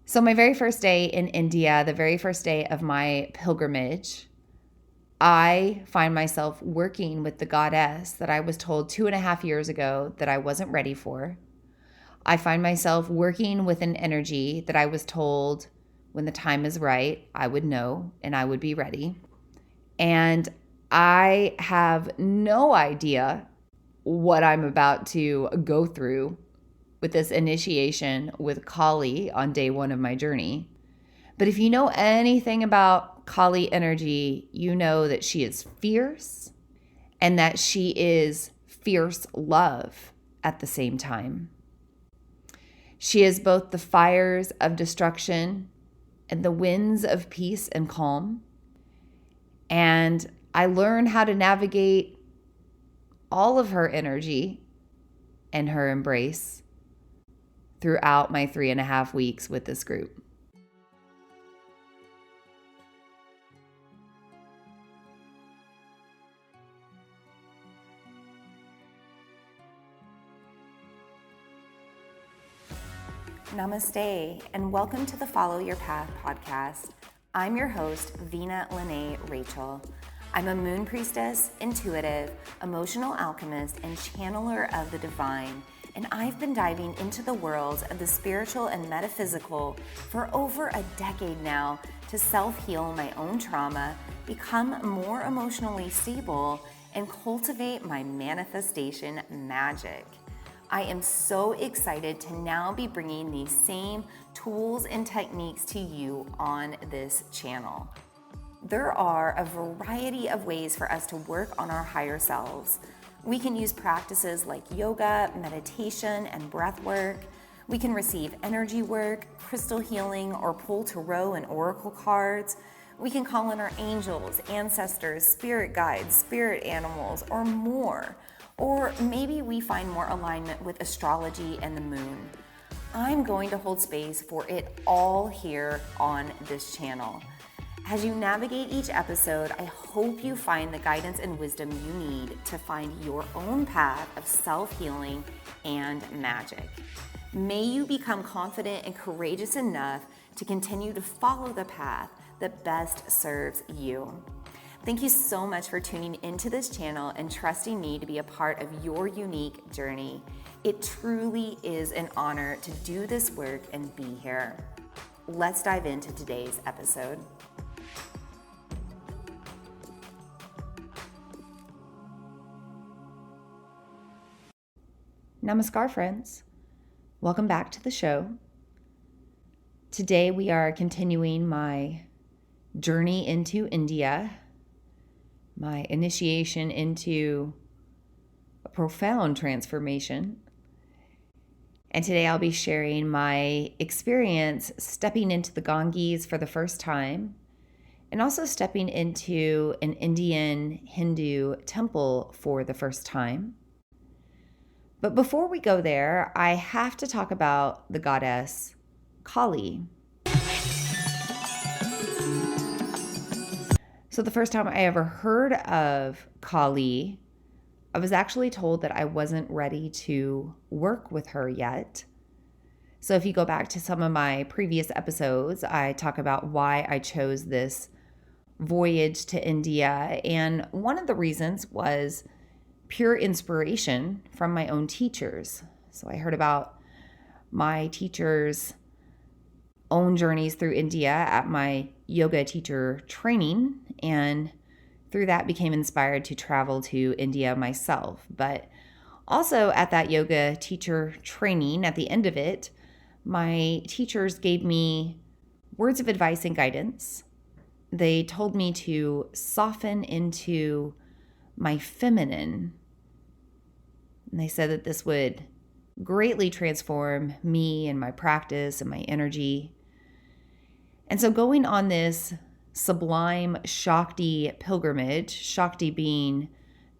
So my very first day in India, the very first day of my pilgrimage, I find myself working with the goddess that I was told 2.5 years ago that I wasn't ready for. I find myself working with an energy that I was told when the time is right, I would know and I would be ready. And I have no idea what I'm about to go through with this initiation with Kali on day one of my journey. But if you know anything about Kali energy, you know that she is fierce and that she is fierce love at the same time. She is both the fires of destruction and the winds of peace and calm. And I learned how to navigate all of her energy and her embrace throughout my 3.5 weeks with this group. Namaste, and welcome to the Follow Your Path podcast. I'm your host, Vina Lene Rachel. I'm a moon priestess, intuitive, emotional alchemist, and channeler of the divine. And I've been diving into the worlds of the spiritual and metaphysical for over a decade now to self-heal my own trauma, become more emotionally stable, and cultivate my manifestation magic. I am so excited to now be bringing these same tools and techniques to you on this channel. There are a variety of ways for us to work on our higher selves. We can use practices like yoga, meditation, and breath work. We can receive energy work, crystal healing, or pull tarot and oracle cards. We can call in our angels, ancestors, spirit guides, spirit animals, or more. Or maybe we find more alignment with astrology and the moon. I'm going to hold space for it all here on this channel. As you navigate each episode, I hope you find the guidance and wisdom you need to find your own path of self-healing and magic. May you become confident and courageous enough to continue to follow the path that best serves you. Thank you so much for tuning into this channel and trusting me to be a part of your unique journey. It truly is an honor to do this work and be here. Let's dive into today's episode. Namaskar, friends. Welcome back to the show. Today we are continuing my journey into India, my initiation into a profound transformation. And today I'll be sharing my experience stepping into the Ganges for the first time and also stepping into an Indian Hindu temple for the first time. But before we go there, I have to talk about the goddess Kali. So the first time I ever heard of Kali, I was actually told that I wasn't ready to work with her yet. So if you go back to some of my previous episodes, I talk about why I chose this voyage to India. And one of the reasons was pure inspiration from my own teachers. So I heard about my teachers' own journeys through India at my yoga teacher training, and through that became inspired to travel to India myself. But also at that yoga teacher training, at the end of it, my teachers gave me words of advice and guidance. They told me to soften into my feminine. And they said that this would greatly transform me and my practice and my energy. And so going on this sublime Shakti pilgrimage, Shakti being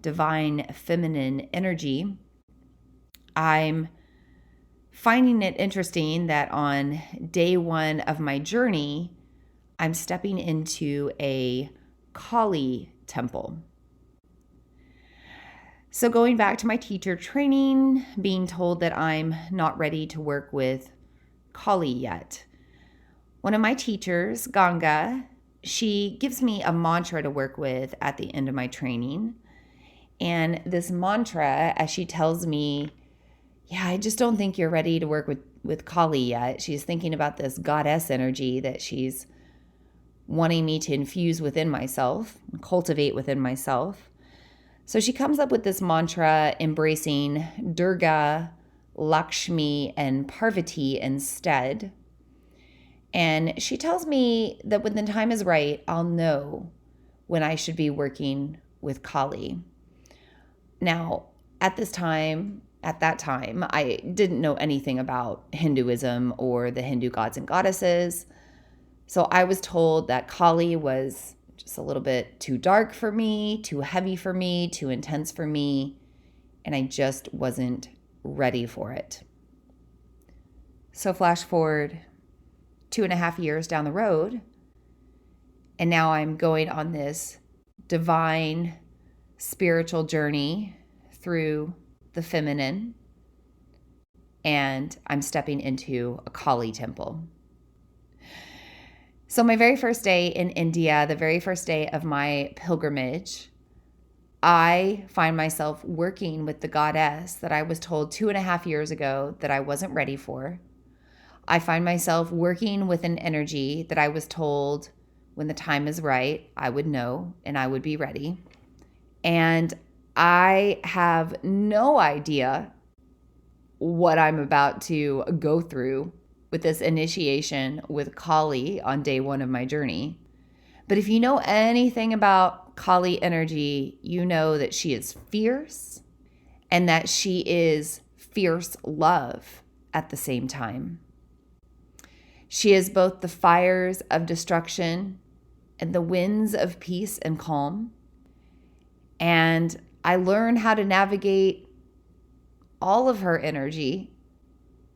divine feminine energy, I'm finding it interesting that on day one of my journey, I'm stepping into a Kali temple. So going back to my teacher training, being told that I'm not ready to work with Kali yet, One of my teachers, Ganga, she gives me a mantra to work with at the end of my training. And this mantra, as she tells me, I just don't think you're ready to work with Kali yet. She's thinking about this goddess energy that she's wanting me to infuse within myself, cultivate within myself. So she comes up with this mantra embracing Durga, Lakshmi, and Parvati instead. And she tells me that when the time is right, I'll know when I should be working with Kali. Now, at that time, I didn't know anything about Hinduism or the Hindu gods and goddesses. So I was told that Kali was just a little bit too dark for me, too heavy for me, too intense for me, and I just wasn't ready for it. So flash forward 2.5 years down the road, and now I'm going on this divine spiritual journey through the feminine, and I'm stepping into a Kali temple. So my very first day in India, the very first day of my pilgrimage, I find myself working with the goddess that I was told 2.5 years ago that I wasn't ready for. I find myself working with an energy that I was told when the time is right, I would know and I would be ready. And I have no idea what I'm about to go through with this initiation with Kali on day one of my journey. But if you know anything about Kali energy, you know that she is fierce and that she is fierce love at the same time. She is both the fires of destruction and the winds of peace and calm. And I learned how to navigate all of her energy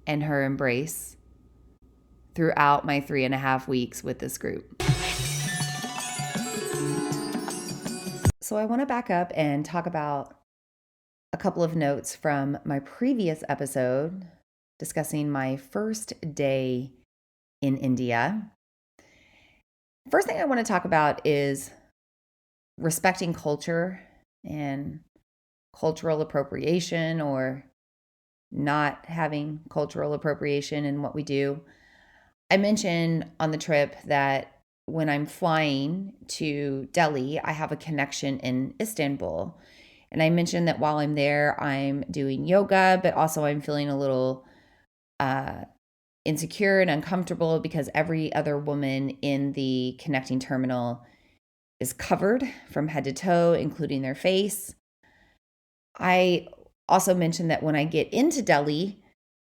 and her embrace throughout my 3.5 weeks with this group. So I want to back up and talk about a couple of notes from my previous episode discussing my first day in India. First thing I want to talk about is respecting culture and cultural appropriation, or not having cultural appropriation in what we do. I mentioned on the trip that when I'm flying to Delhi, I have a connection in Istanbul. And I mentioned that while I'm there, I'm doing yoga, but also I'm feeling a little insecure and uncomfortable because every other woman in the connecting terminal is covered from head to toe, including their face. I also mentioned that when I get into Delhi,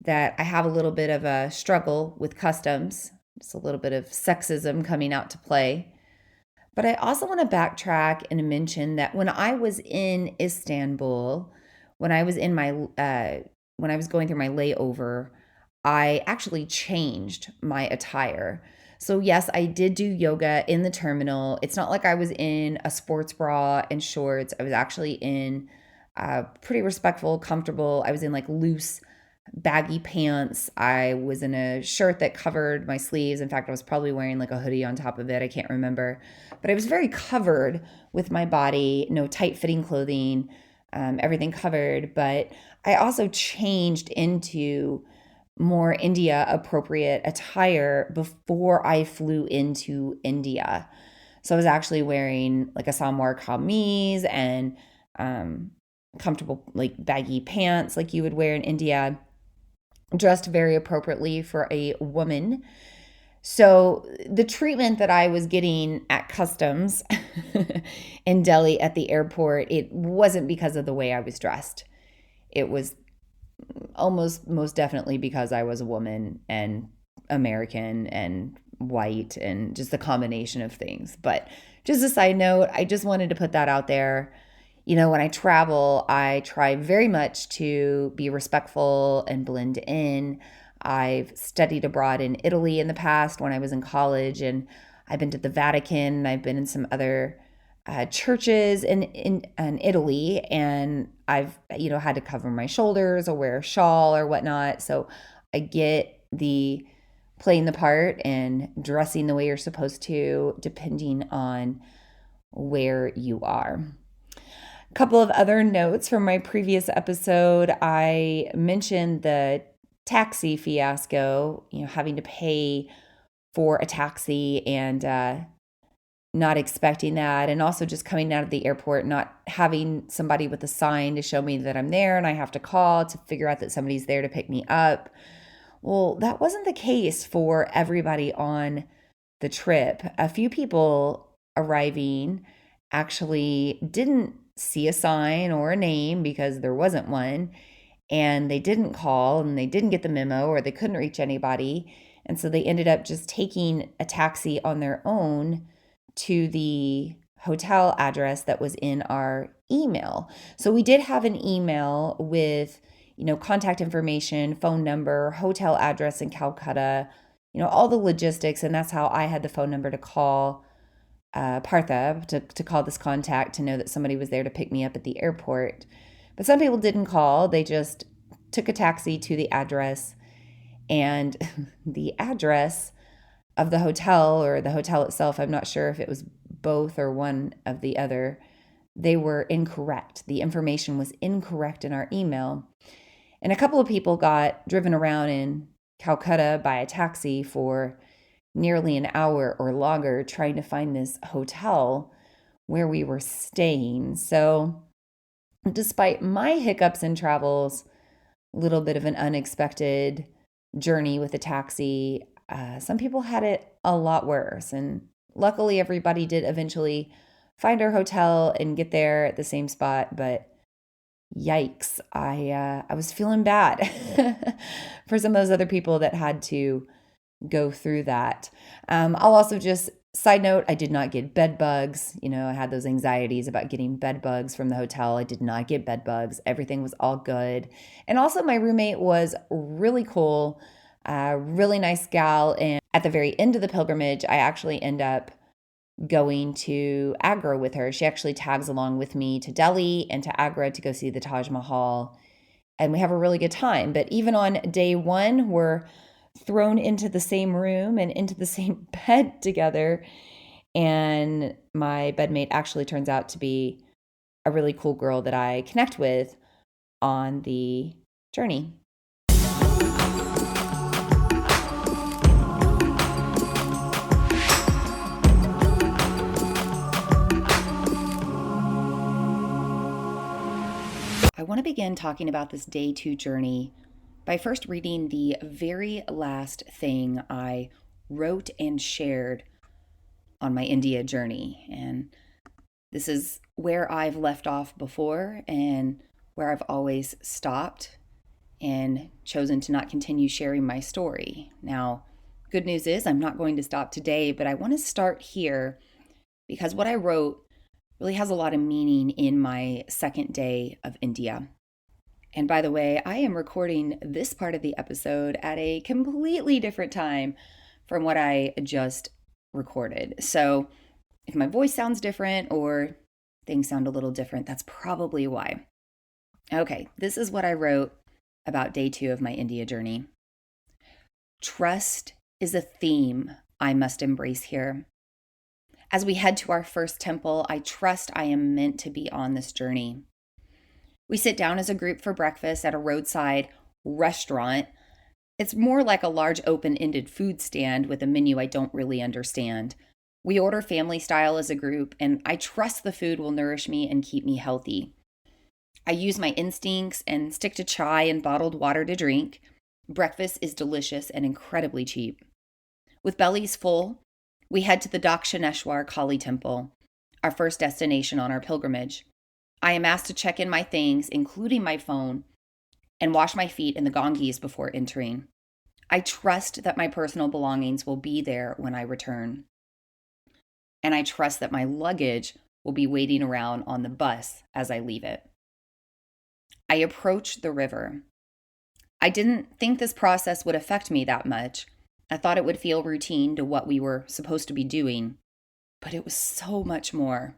that I have a little bit of a struggle with customs. Just a little bit of sexism coming out to play. But I also want to backtrack and mention that when I was in Istanbul, when I was going through my layover, I actually changed my attire. So yes, I did do yoga in the terminal. It's not like I was in a sports bra and shorts. I was actually in pretty respectful, comfortable. I was in like loose, baggy pants. I was in a shirt that covered my sleeves. In fact, I was probably wearing like a hoodie on top of it. I can't remember. But I was very covered with my body, no tight fitting clothing, everything covered. But I also changed into more India appropriate attire before I flew into India. So I was actually wearing like a salwar kameez and comfortable like baggy pants like you would wear in India, dressed very appropriately for a woman. So the treatment that I was getting at customs in Delhi at the airport, it wasn't because of the way I was dressed. It was almost most definitely because I was a woman and American and white and just a combination of things. But just a side note, I just wanted to put that out there. You know, when I travel, I try very much to be respectful and blend in. I've studied abroad in Italy in the past when I was in college, and I've been to the Vatican, and I've been in some other churches in Italy, and I've had to cover my shoulders or wear a shawl or whatnot. So I get the playing the part and dressing the way you're supposed to, depending on where you are. A couple of other notes from my previous episode. I mentioned the taxi fiasco, having to pay for a taxi and not expecting that. And also just coming out of the airport, not having somebody with a sign to show me that I'm there and I have to call to figure out that somebody's there to pick me up. Well, that wasn't the case for everybody on the trip. A few people arriving actually didn't see a sign or a name because there wasn't one, and they didn't call and they didn't get the memo or they couldn't reach anybody. And so they ended up just taking a taxi on their own to the hotel address that was in our email. So we did have an email with contact information, phone number, hotel address in Calcutta, all the logistics. And that's how I had the phone number to call Partha, to call this contact to know that somebody was there to pick me up at the airport. But some people didn't call. They just took a taxi to the address, and the address of the hotel, or the hotel itself, I'm not sure if it was both or one of the other, they were incorrect. The information was incorrect in our email. And a couple of people got driven around in Calcutta by a taxi for nearly an hour or longer trying to find this hotel where we were staying. So despite my hiccups in travels, a little bit of an unexpected journey with a taxi, some people had it a lot worse. And luckily, everybody did eventually find our hotel and get there at the same spot. But yikes, I was feeling bad for some of those other people that had to go through that. I'll also just side note, I did not get bed bugs. I had those anxieties about getting bed bugs from the hotel. I did not get bed bugs. Everything was all good. And also my roommate was really cool, really nice gal. And at the very end of the pilgrimage, I actually end up going to Agra with her. She actually tags along with me to Delhi and to Agra to go see the Taj Mahal. And we have a really good time. But even on day one, we're thrown into the same room and into the same bed together. And my bedmate actually turns out to be a really cool girl that I connect with on the journey. I want to begin talking about this day 2 journey by first reading the very last thing I wrote and shared on my India journey. And this is where I've left off before and where I've always stopped and chosen to not continue sharing my story. Now, good news is I'm not going to stop today, but I want to start here because what I wrote really has a lot of meaning in my second day of India. And by the way, I am recording this part of the episode at a completely different time from what I just recorded. So if my voice sounds different or things sound a little different, that's probably why. Okay, this is what I wrote about day 2 of my India journey. Trust is a theme I must embrace here. As we head to our first temple, I trust I am meant to be on this journey. We sit down as a group for breakfast at a roadside restaurant. It's more like a large open-ended food stand with a menu I don't really understand. We order family style as a group, and I trust the food will nourish me and keep me healthy. I use my instincts and stick to chai and bottled water to drink. Breakfast is delicious and incredibly cheap. With bellies full, we head to the Dakshineswar Kali Temple, our first destination on our pilgrimage. I am asked to check in my things, including my phone, and wash my feet in the Ganges before entering. I trust that my personal belongings will be there when I return. And I trust that my luggage will be waiting around on the bus as I leave it. I approach the river. I didn't think this process would affect me that much. I thought it would feel routine to what we were supposed to be doing, but it was so much more.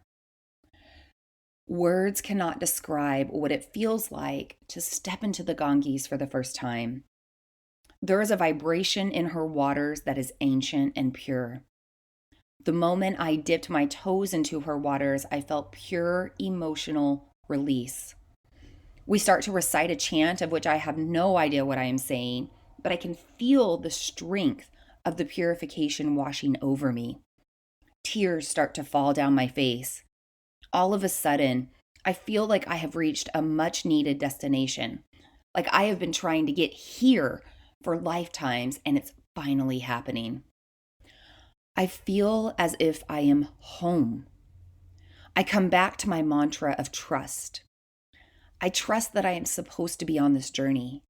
Words cannot describe what it feels like to step into the Ganges for the first time. There is a vibration in her waters that is ancient and pure. The moment I dipped my toes into her waters, I felt pure emotional release. We start to recite a chant of which I have no idea what I am saying, but I can feel the strength of the purification washing over me. Tears start to fall down my face. All of a sudden, I feel like I have reached a much needed destination. Like I have been trying to get here for lifetimes and it's finally happening. I feel as if I am home. I come back to my mantra of trust. I trust that I am supposed to be on this journey.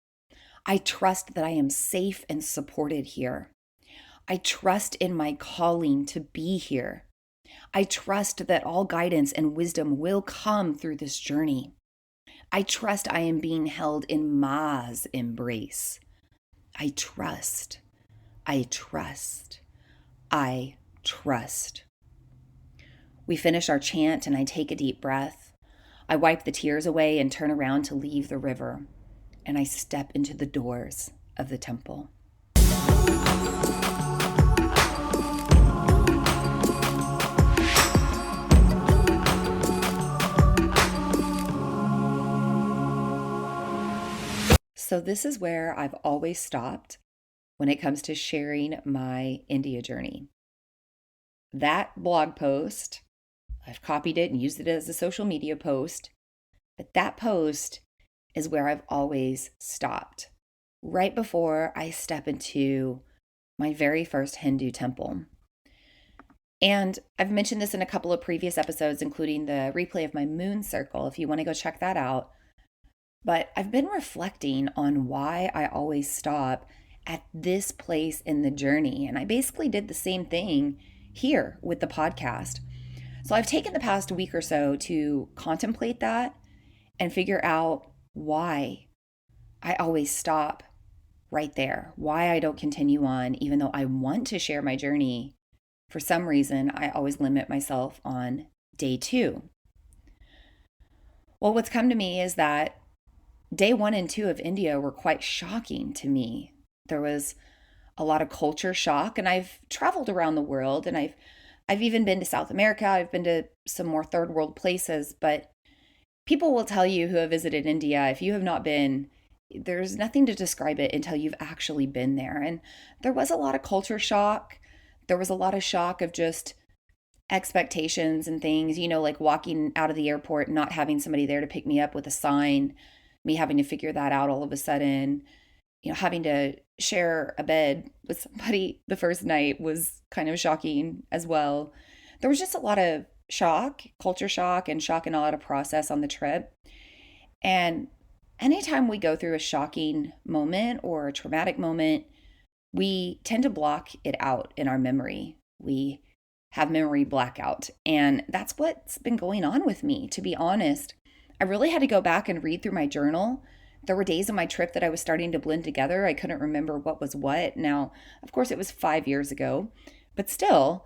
I trust that I am safe and supported here. I trust in my calling to be here. I trust that all guidance and wisdom will come through this journey. I trust I am being held in Ma's embrace. I trust. I trust. I trust. We finish our chant and I take a deep breath. I wipe the tears away and turn around to leave the river, and I step into the doors of the temple. So this is where I've always stopped when it comes to sharing my India journey. That blog post, I've copied it and used it as a social media post, but that post is where I've always stopped, right before I step into my very first Hindu temple. And I've mentioned this in a couple of previous episodes, including the replay of my moon circle, if you want to go check that out. But I've been reflecting on why I always stop at this place in the journey. And I basically did the same thing here with the podcast. So I've taken the past week or so to contemplate that and figure out why I always stop right there, why I don't continue on, even though I want to share my journey. For some reason, I always limit myself on day 2. Well, what's come to me is that day 1 and 2 of India were quite shocking to me. There was a lot of culture shock, and I've traveled around the world, and I've even been to South America. I've been to some more third world places, but people will tell you who have visited India, if you have not been, there's nothing to describe it until you've actually been there. And there was a lot of culture shock. There was a lot of shock of just expectations and things, like walking out of the airport, not having somebody there to pick me up with a sign, me having to figure that out all of a sudden, having to share a bed with somebody the first night was kind of shocking as well. There was just a lot of shock, culture shock, and shock and awe to process on the trip. And anytime we go through a shocking moment or a traumatic moment, we tend to block it out in our memory. We have memory blackout. And that's what's been going on with me, to be honest. I really had to go back and read through my journal. There were days of my trip that I was starting to blend together. I couldn't remember what was what. Now, of course, it was 5 years ago, but still,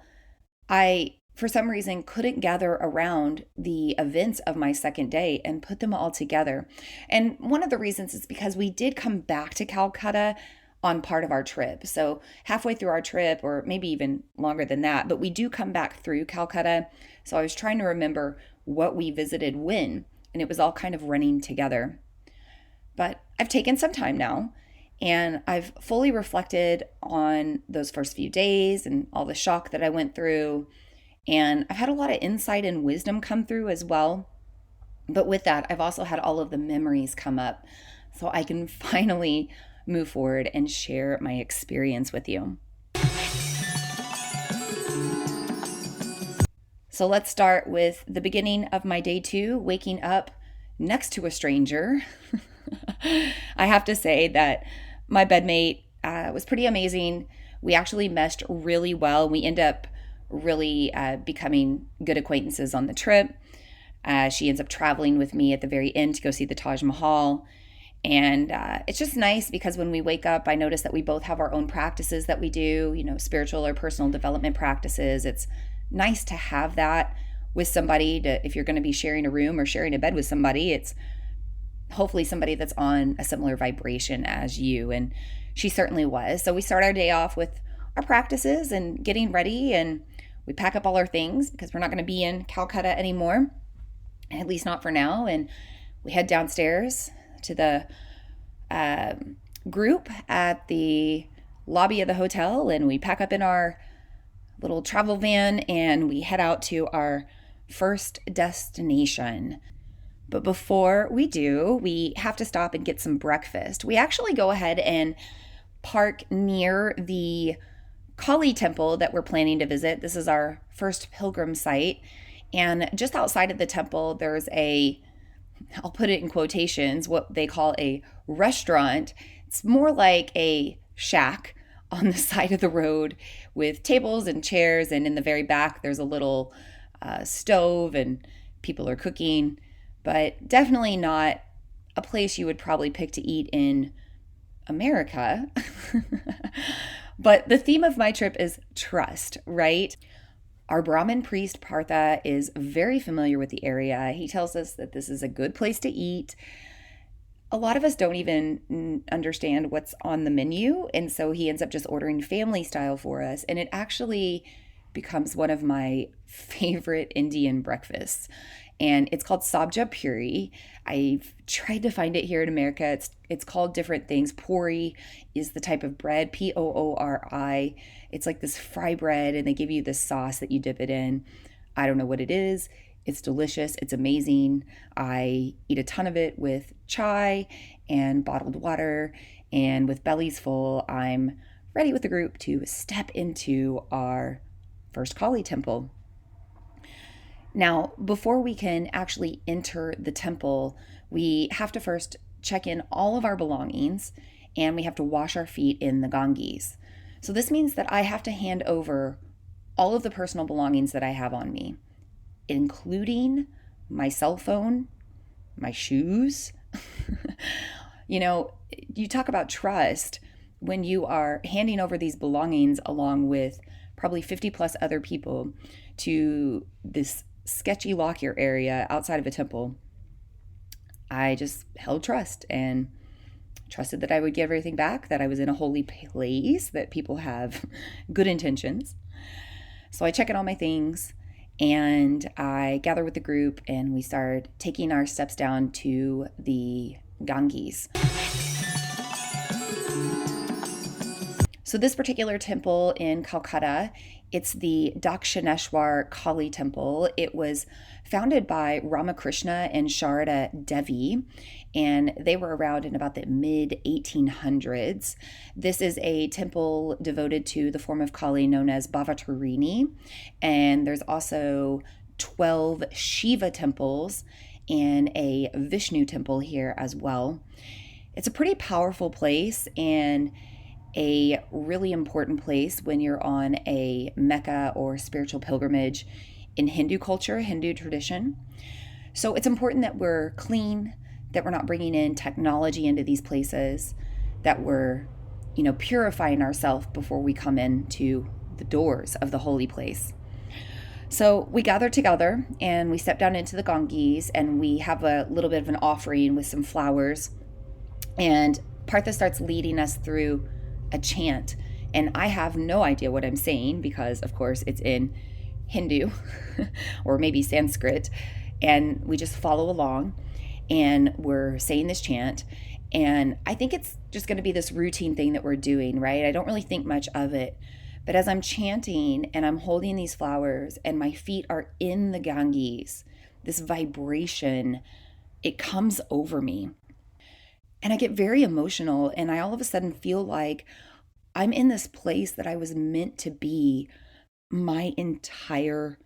I, for some reason, couldn't gather around the events of my second day and put them all together. And one of the reasons is because we did come back to Calcutta on part of our trip. So halfway through our trip, or maybe even longer than that, but we do come back through Calcutta. So I was trying to remember what we visited when, and it was all kind of running together. But I've taken some time now, and I've fully reflected on those first few days and all the shock that I went through. And I've had a lot of insight and wisdom come through as well. But with that, I've also had all of the memories come up, so I can finally move forward and share my experience with you. So let's start with the beginning of my day 2, waking up next to a stranger. I have to say that my bedmate was pretty amazing. We actually meshed really well. We end up really becoming good acquaintances on the trip. She ends up traveling with me at the very end to go see the Taj Mahal. And it's just nice because when we wake up, I notice that we both have our own practices that we do, spiritual or personal development practices. It's nice to have that with somebody if you're going to be sharing a room or sharing a bed with somebody, it's hopefully somebody that's on a similar vibration as you. And She certainly was. So we start our day off with our practices and getting ready, and we pack up all our things because we're not going to be in Calcutta anymore, at least not for now. And we head downstairs to the group at the lobby of the hotel, and we pack up in our little travel van and we head out to our first destination. But before we do, we have to stop and get some breakfast. We actually go ahead and park near the Kali temple that we're planning to visit. This is our first pilgrim site. And just outside of the temple, there's I'll put it in quotations, what they call a restaurant. It's more like a shack on the side of the road with tables and chairs. And in the very back, there's a little stove and people are cooking, but definitely not a place you would probably pick to eat in America. But the theme of my trip is trust, right? Our Brahmin priest Partha is very familiar with the area. He tells us that this is a good place to eat. A lot of us don't even understand what's on the menu, and so he ends up just ordering family style for us, and it actually becomes one of my favorite Indian breakfasts. And it's called sabja puri. I've tried to find it here in America. It's called different things. Puri is the type of bread, Poori. It's like this fry bread, and they give you this sauce that you dip it in. I don't know what it is. It's delicious. It's amazing. I eat a ton of it with chai and bottled water. And with bellies full, I'm ready with the group to step into our first Kali temple. Now, before we can actually enter the temple, we have to first check in all of our belongings, and we have to wash our feet in the Ganges. So this means that I have to hand over all of the personal belongings that I have on me, including my cell phone, my shoes. You talk about trust when you are handing over these belongings along with probably 50 plus other people to this sketchy locker area outside of a temple. I just held trust and trusted that I would get everything back, that I was in a holy place, that people have good intentions. So I check in all my things and I gather with the group and we start taking our steps down to the Ganges. So this particular temple in Kolkata, it's the Dakshineswar Kali temple. It was founded by Ramakrishna and Sharada Devi, and they were around in about the mid 1800s. This is a temple devoted to the form of Kali known as Bhavatarini, and there's also 12 Shiva temples and a Vishnu temple here as well. It's a pretty powerful place and a really important place when you're on a Mecca or spiritual pilgrimage in Hindu culture, Hindu tradition. So it's important that we're clean, that we're not bringing in technology into these places, that we're, purifying ourselves before we come into the doors of the holy place. So we gather together and we step down into the Ganges and we have a little bit of an offering with some flowers. And Partha starts leading us through a chant, and I have no idea what I'm saying because of course it's in Hindu or maybe Sanskrit, and we just follow along and we're saying this chant, and I think it's just going to be this routine thing that we're doing, right? I don't really think much of it, but as I'm chanting and I'm holding these flowers and my feet are in the Ganges, this vibration, it comes over me. And I get very emotional, and I all of a sudden feel like I'm in this place that I was meant to be my entire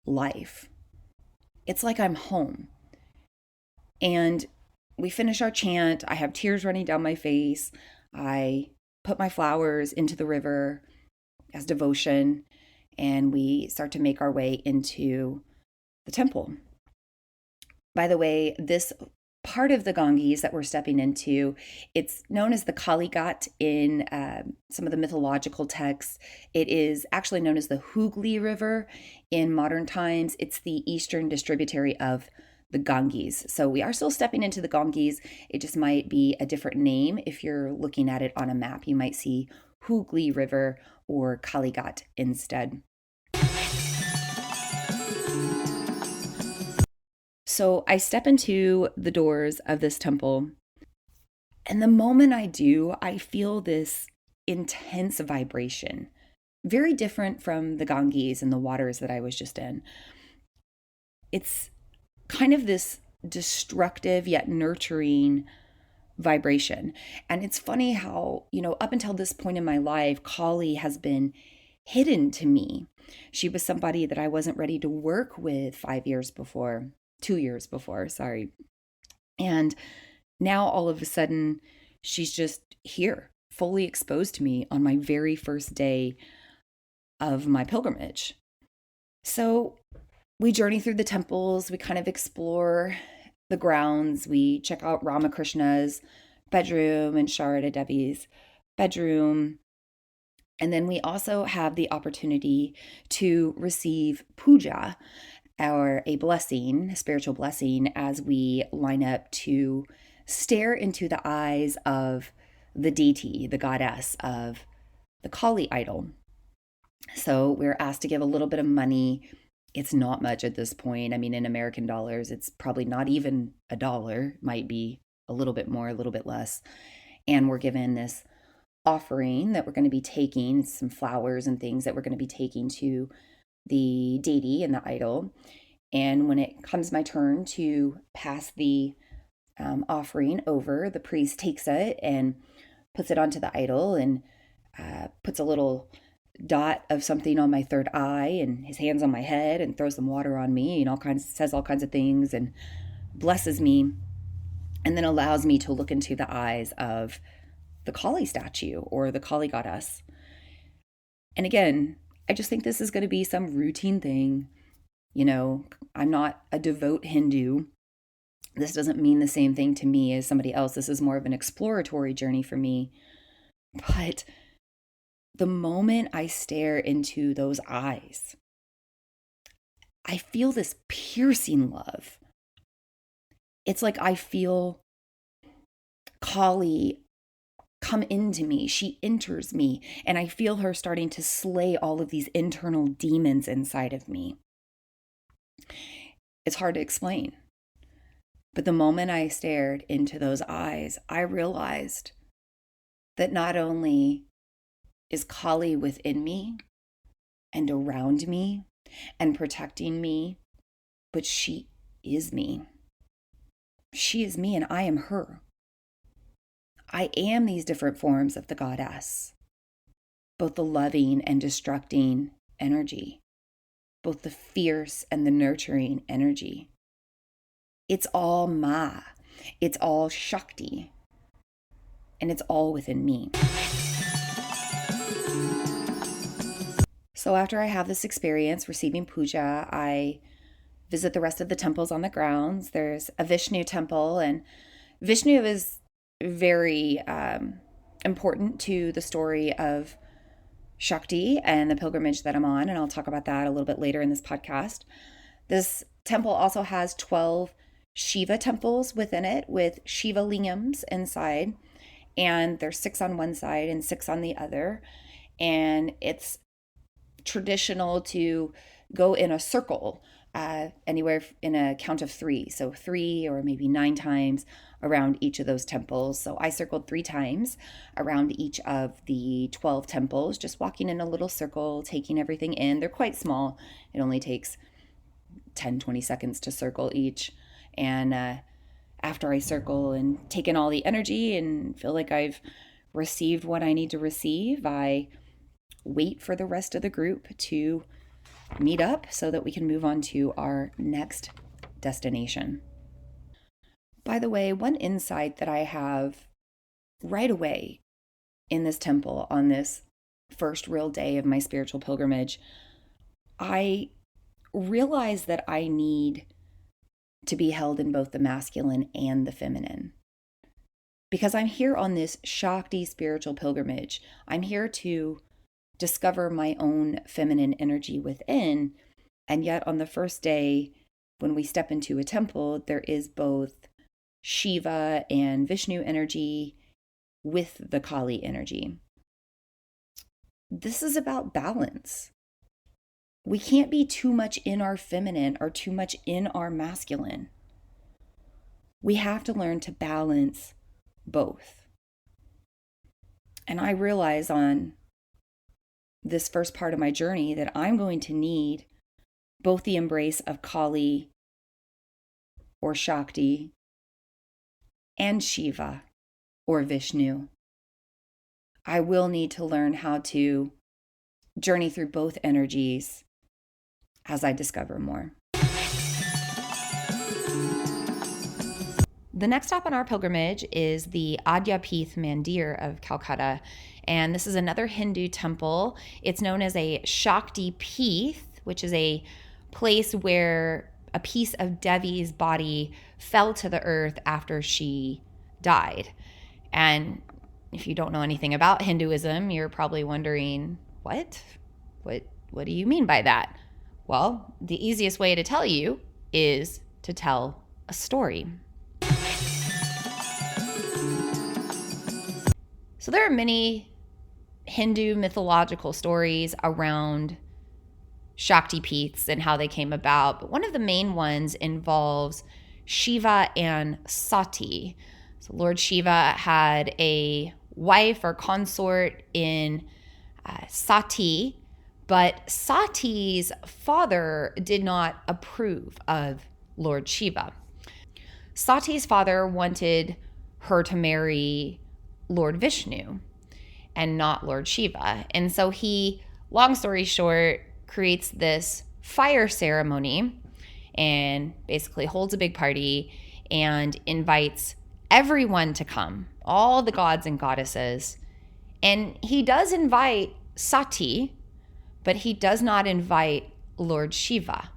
life. It's like I'm home. And we finish our chant. I have tears running down my face. I put my flowers into the river as devotion, and we start to make our way into the temple. By the way, this part of the Ganges that we're stepping into, it's known as the Kali Ghat in some of the mythological texts. It is actually known as the Hooghly River in modern times. It's the eastern distributary of the Ganges. So we are still stepping into the Ganges. It just might be a different name. If you're looking at it on a map, you might see Hooghly River or Kalighat instead. So I step into the doors of this temple, and the moment I do, I feel this intense vibration, very different from the Ganges and the waters that I was just in. It's kind of this destructive yet nurturing vibration. And it's funny how, up until this point in my life, Kali has been hidden to me. She was somebody that I wasn't ready to work with 2 years before, sorry. And now all of a sudden, she's just here, fully exposed to me on my very first day of my pilgrimage. So we journey through the temples, we kind of explore the grounds, we check out Ramakrishna's bedroom and Sharada Devi's bedroom. And then we also have the opportunity to receive puja, or a blessing, a spiritual blessing, as we line up to stare into the eyes of the deity, the goddess of the Kali idol. So we're asked to give a little bit of money. It's not much at this point. I mean, in American dollars, it's probably not even $1, might be a little bit more, a little bit less. And we're given this offering that we're going to be taking, some flowers and things that we're going to be taking to the deity and the idol. And when it comes my turn to pass the offering over, the priest takes it and puts it onto the idol and puts a little dot of something on my third eye and his hands on my head and throws some water on me and says all kinds of things and blesses me, and then allows me to look into the eyes of the Kali statue or the Kali goddess. And again, I just think this is going to be some routine thing. I'm not a devout Hindu. This doesn't mean the same thing to me as somebody else. This is more of an exploratory journey for me. But the moment I stare into those eyes, I feel this piercing love. It's like I feel Kali come into me. She enters me, and I feel her starting to slay all of these internal demons inside of me. It's hard to explain. But the moment I stared into those eyes, I realized that not only is Kali within me and around me and protecting me, but she is me. She is me and I am her. I am these different forms of the goddess, both the loving and destructing energy, both the fierce and the nurturing energy. It's all Ma, it's all Shakti, and it's all within me. So after I have this experience receiving puja, I visit the rest of the temples on the grounds. There's a Vishnu temple, and Vishnu is very important to the story of Shakti and the pilgrimage that I'm on, and I'll talk about that a little bit later in this podcast. This temple also has 12 Shiva temples within it with Shiva lingams inside, and there's 6 on one side and 6 on the other, and it's traditional to go in a circle, anywhere in a count of 3, so 3 or maybe 9 times around each of those temples. So I circled 3 times around each of the 12 temples, just walking in a little circle, taking everything in. They're quite small. It only takes 10-20 seconds to circle each. And after I circle and take in all the energy and feel like I've received what I need to receive, I wait for the rest of the group to meet up so that we can move on to our next destination. By the way, one insight that I have right away in this temple on this first real day of my spiritual pilgrimage, I realize that I need to be held in both the masculine and the feminine. Because I'm here on this Shakti spiritual pilgrimage. I'm here to discover my own feminine energy within. And yet on the first day, when we step into a temple, there is both Shiva and Vishnu energy with the Kali energy. This is about balance. We can't be too much in our feminine or too much in our masculine. We have to learn to balance both. And I realize on this first part of my journey that I'm going to need both the embrace of Kali or Shakti and Shiva or Vishnu. I will need to learn how to journey through both energies as I discover more. The next stop on our pilgrimage is the Adyapeeth Mandir of Kolkata, and this is another Hindu temple. It's known as a Shaktipeeth, which is a place where a piece of Devi's body fell to the earth after she died. And if you don't know anything about Hinduism, you're probably wondering, what do you mean by that? Well, the easiest way to tell you is to tell a story. So there are many Hindu mythological stories around Shaktipeeths and how they came about, but one of the main ones involves Shiva and Sati. So Lord Shiva had a wife or consort in Sati, but Sati's father did not approve of Lord Shiva. Sati's father wanted her to marry Lord Vishnu and not Lord Shiva. And so he, long story short, creates this fire ceremony and basically holds a big party and invites everyone to come, all the gods and goddesses. And he does invite Sati, but he does not invite Lord Shiva.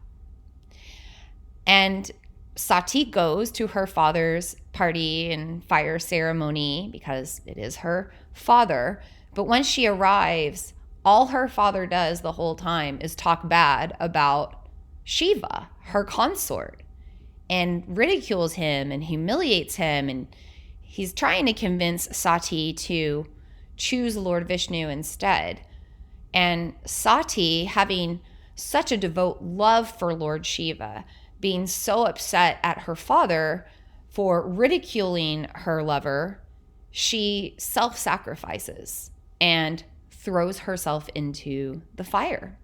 And Sati goes to her father's party and fire ceremony because it is her father. But when she arrives, all her father does the whole time is talk bad about Shiva, her consort, and ridicules him and humiliates him. And he's trying to convince Sati to choose Lord Vishnu instead. And Sati, having such a devout love for Lord Shiva, being so upset at her father for ridiculing her lover, she self-sacrifices and throws herself into the fire.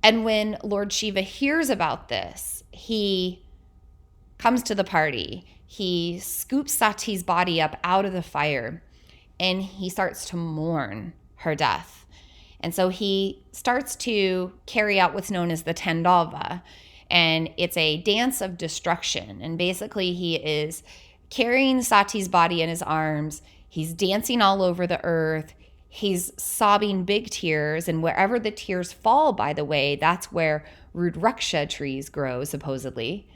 And when Lord Shiva hears about this, he comes to the party. He scoops Sati's body up out of the fire and he starts to mourn her death. And so he starts to carry out what's known as the Tandava. And it's a dance of destruction. And basically he is carrying Sati's body in his arms. He's dancing all over the earth. He's sobbing big tears. And wherever the tears fall, by the way, that's where Rudraksha trees grow, supposedly.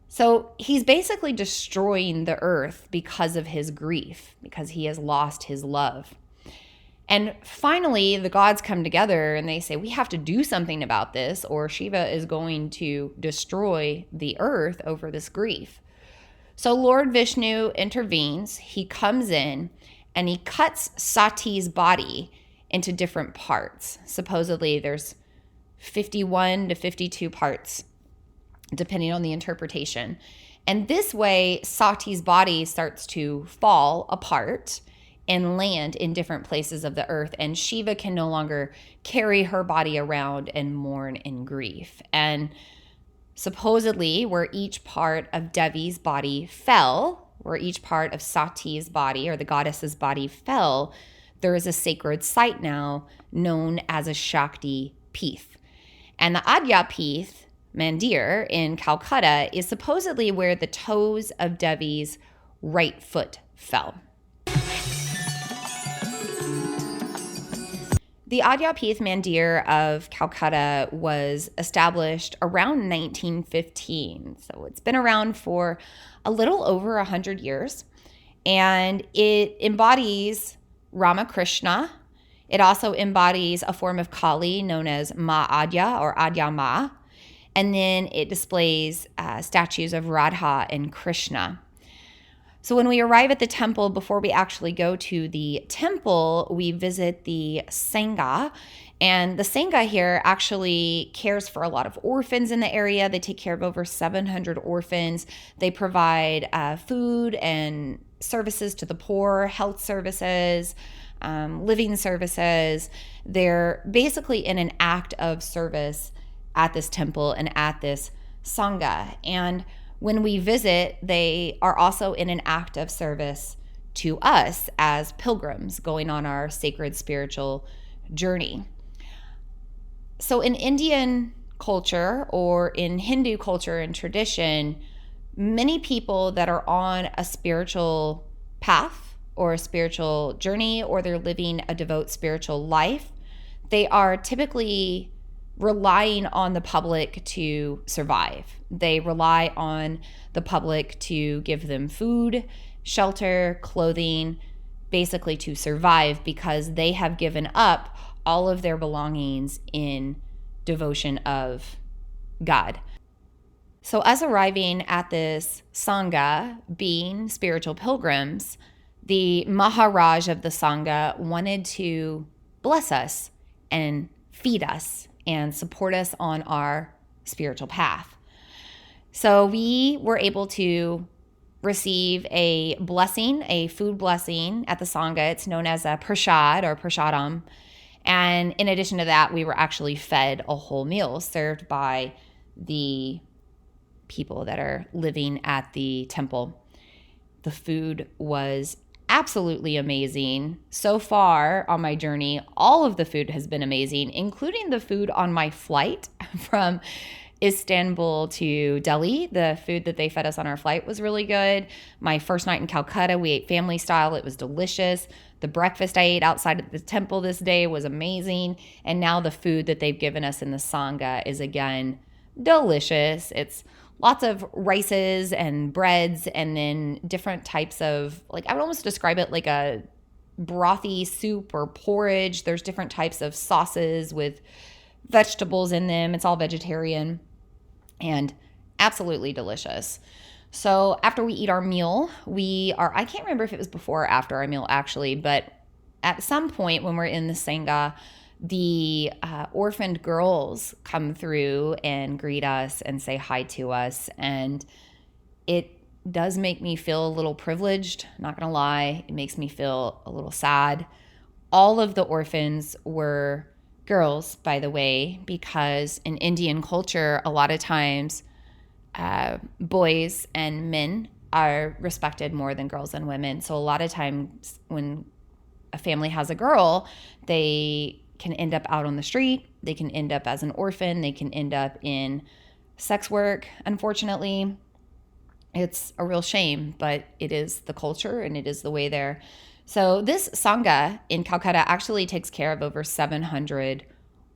So he's basically destroying the earth because of his grief, because he has lost his love. And finally, the gods come together and they say, we have to do something about this, or Shiva is going to destroy the earth over this grief. So Lord Vishnu intervenes. He comes in and he cuts Sati's body into different parts. Supposedly there's 51 to 52 parts, depending on the interpretation. And this way, Sati's body starts to fall apart and land in different places of the earth. And Shiva can no longer carry her body around and mourn in grief. And supposedly, where each part of Devi's body fell, where each part of Sati's body or the goddess's body fell, there is a sacred site now known as a Shaktipeeth. And the Adyapeeth Mandir in Kolkata is supposedly where the toes of Devi's right foot fell. The Adyapeeth Mandir of Kolkata was established around 1915. So it's been around for a little over 100 years. And it embodies Ramakrishna. It also embodies a form of Kali known as Ma Adya or Adya Ma. And then it displays statues of Radha and Krishna. So when we arrive at the temple, before we actually go to the temple, we visit the Sangha. And the Sangha here actually cares for a lot of orphans in the area. They take care of over 700 orphans. They provide food and services to the poor, health services, living services. They're basically in an act of service at this temple and at this Sangha. And when we visit, they are also in an act of service to us as pilgrims going on our sacred spiritual journey. So in Indian culture or in Hindu culture and tradition, many people that are on a spiritual path or a spiritual journey, or they're living a devout spiritual life, they are typically relying on the public to survive. They rely on the public to give them food, shelter, clothing, basically to survive, because they have given up all of their belongings in devotion of God. So us arriving at this Sangha, being spiritual pilgrims, the Maharaj of the Sangha wanted to bless us and feed us and support us on our spiritual path. So we were able to receive a blessing, a food blessing at the Sangha. It's known as a prasad or prasadam. And in addition to that, we were actually fed a whole meal served by the people that are living at the temple. The food was absolutely amazing. So far on my journey, all of the food has been amazing, including the food on my flight from Istanbul to Delhi. The food that they fed us on our flight was really good. My first night in Calcutta, we ate family style. It was delicious. The breakfast I ate outside of the temple this day was amazing. And now the food that they've given us in the Sangha is again delicious. It's lots of rices and breads, and then different types of, like, I would almost describe it like a brothy soup or porridge. There's different types of sauces with vegetables in them. It's all vegetarian and absolutely delicious. So after we eat our meal, I can't remember if it was before or after our meal actually, but at some point when we're in the Sangha, the orphaned girls come through and greet us and say hi to us. And it does make me feel a little privileged, not gonna lie. It makes me feel a little sad. All of the orphans were girls, by the way, because in Indian culture, a lot of times boys and men are respected more than girls and women. So a lot of times when a family has a girl, they can end up out on the street. They can end up as an orphan. They can end up in sex work. Unfortunately, it's a real shame, but it is the culture and it is the way there. So this Sangha in Calcutta actually takes care of over 700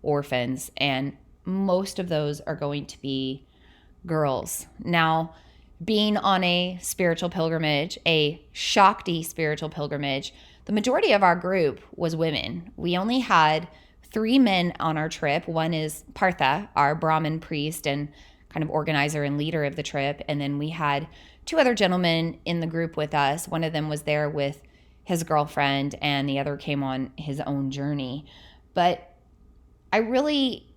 orphans, and most of those are going to be girls. Now, being on a spiritual pilgrimage, a Shakti spiritual pilgrimage, the majority of our group was women. We only had 3 men on our trip. One is Partha, our Brahmin priest and kind of organizer and leader of the trip. And then we had 2 other gentlemen in the group with us. One of them was there with his girlfriend, and the other came on his own journey. But I really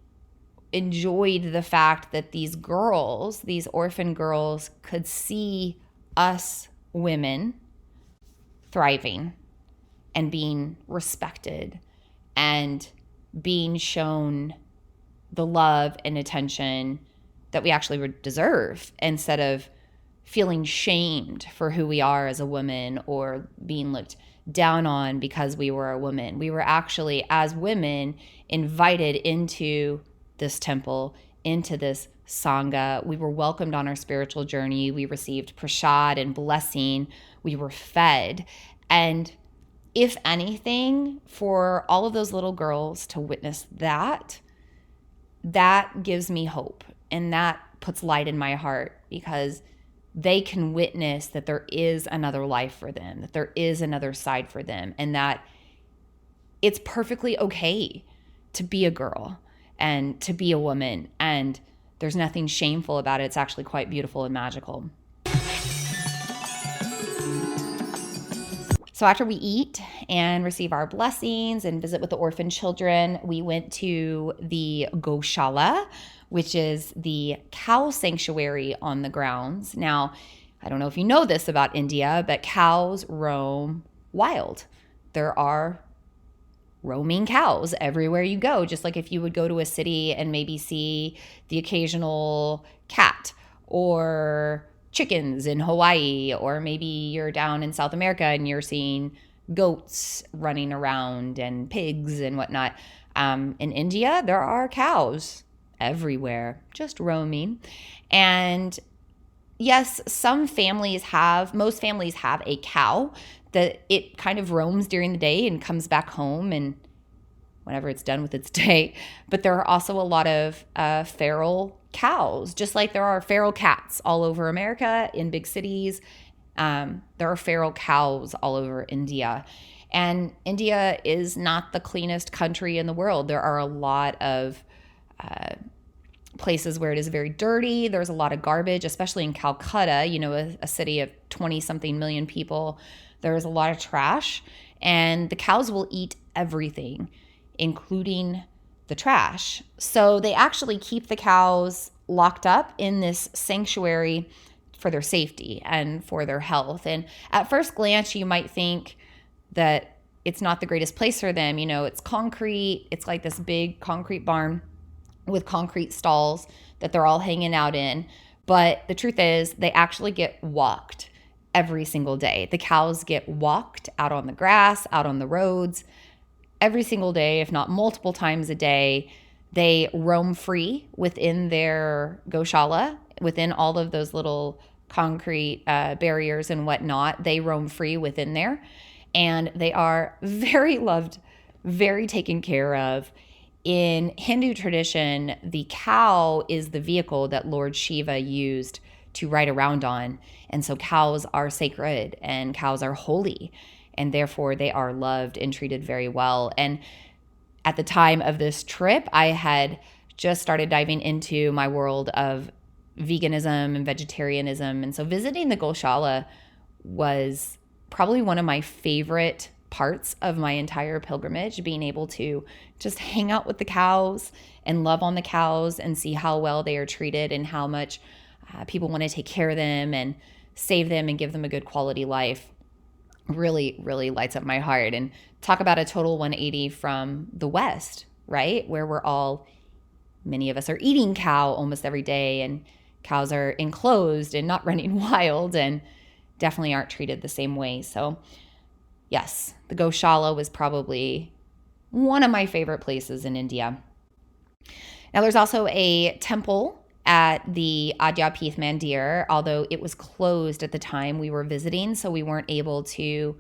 enjoyed the fact that these girls, these orphan girls, could see us women thriving and being respected and being shown the love and attention that we actually deserve, instead of feeling shamed for who we are as a woman or being looked down on because we were a woman. We were actually, as women, invited into this temple, into this Sangha. We were welcomed on our spiritual journey. We received prasad and blessing. We were fed. And if anything, for all of those little girls to witness that, that gives me hope. And that puts light in my heart, because they can witness that there is another life for them, that there is another side for them, and that it's perfectly okay to be a girl and to be a woman, and there's nothing shameful about it. It's actually quite beautiful and magical. So after we eat and receive our blessings and visit with the orphan children, we went to the Goshala, which is the cow sanctuary on the grounds. Now, I don't know if you know this about India, but cows roam wild. There are roaming cows everywhere you go, just like if you would go to a city and maybe see the occasional cat or chickens in Hawaii, or maybe you're down in South America and you're seeing goats running around and pigs and whatnot. In India, there are cows everywhere, just roaming. And yes, most families have a cow that it kind of roams during the day and comes back home and whenever it's done with its day. But there are also a lot of feral cows, just like there are feral cats all over America in big cities. There are feral cows all over India. And India is not the cleanest country in the world. There are a lot of places where it is very dirty. There's a lot of garbage, especially in Calcutta, a city of 20-something million people. There's a lot of trash, and the cows will eat everything, including the trash. So they actually keep the cows locked up in this sanctuary for their safety and for their health. And at first glance, you might think that it's not the greatest place for them. It's concrete. It's like this big concrete barn with concrete stalls that they're all hanging out in. But the truth is, they actually get walked every single day. The cows get walked out on the grass, out on the roads every single day, if not multiple times a day. They roam free within their Goshala, within all of those little concrete barriers and whatnot. They roam free within there. And they are very loved, very taken care of. In Hindu tradition, the cow is the vehicle that Lord Shiva used to ride around on. And so cows are sacred and cows are holy, and therefore they are loved and treated very well. And at the time of this trip, I had just started diving into my world of veganism and vegetarianism. And so visiting the Goshala was probably one of my favorite parts of my entire pilgrimage, being able to just hang out with the cows and love on the cows and see how well they are treated and how much people want to take care of them and save them and give them a good quality life. Really, really lights up my heart. And talk about a total 180 from the West, right? Where many of us are eating cow almost every day, and cows are enclosed and not running wild and definitely aren't treated the same way. So yes, the Goshala was probably one of my favorite places in India. Now there's also a temple at the Adyapeeth Mandir, although it was closed at the time we were visiting, so we weren't able to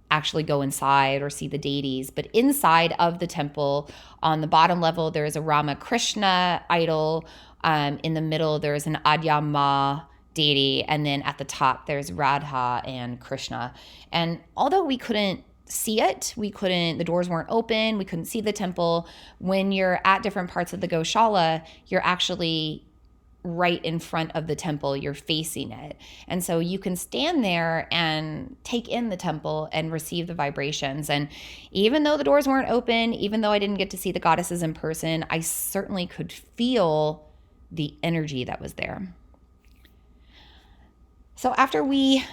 actually go inside or see the deities. But inside of the temple, on the bottom level, there is a Ramakrishna idol. In the middle, there is an Adyama deity, and then at the top, there's Radha and Krishna. And although we couldn't see it, the doors weren't open, we couldn't see the temple. When you're at different parts of the Goshala, you're actually right in front of the temple, you're facing it. And so you can stand there and take in the temple and receive the vibrations. And even though the doors weren't open, even though I didn't get to see the goddesses in person, I certainly could feel the energy that was there. So after we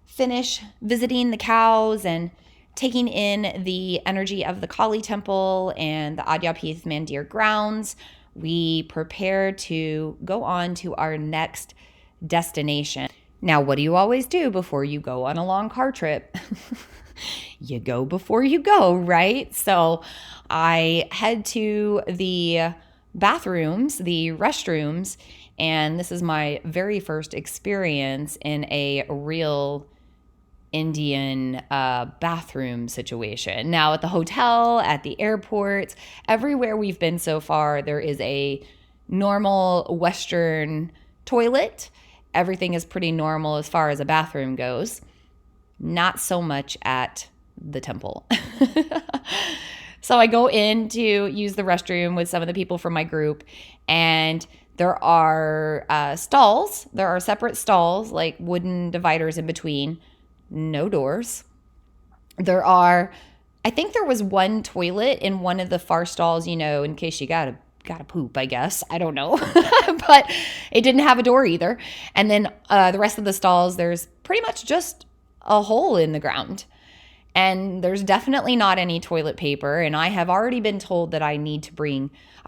finish visiting the cows and taking in the energy of the Kali temple and the Adyapeeth Mandir grounds, we prepare to go on to our next destination. Now, what do you always do before you go on a long car trip? You go before you go, right? So I head to the bathrooms, the restrooms, and this is my very first experience in a real Indian bathroom situation. Now, at the hotel, at the airports, everywhere we've been so far, there is a normal Western toilet. Everything is pretty normal as far as a bathroom goes. Not so much at the temple. So I go in to use the restroom with some of the people from my group, and There are stalls. There are separate stalls, like wooden dividers in between, no doors. I think there was one toilet in one of the far stalls, in case you gotta poop, I guess. I don't know. But it didn't have a door either. And then the rest of the stalls, there's pretty much just a hole in the ground. And there's definitely not any toilet paper. And I have already been told that I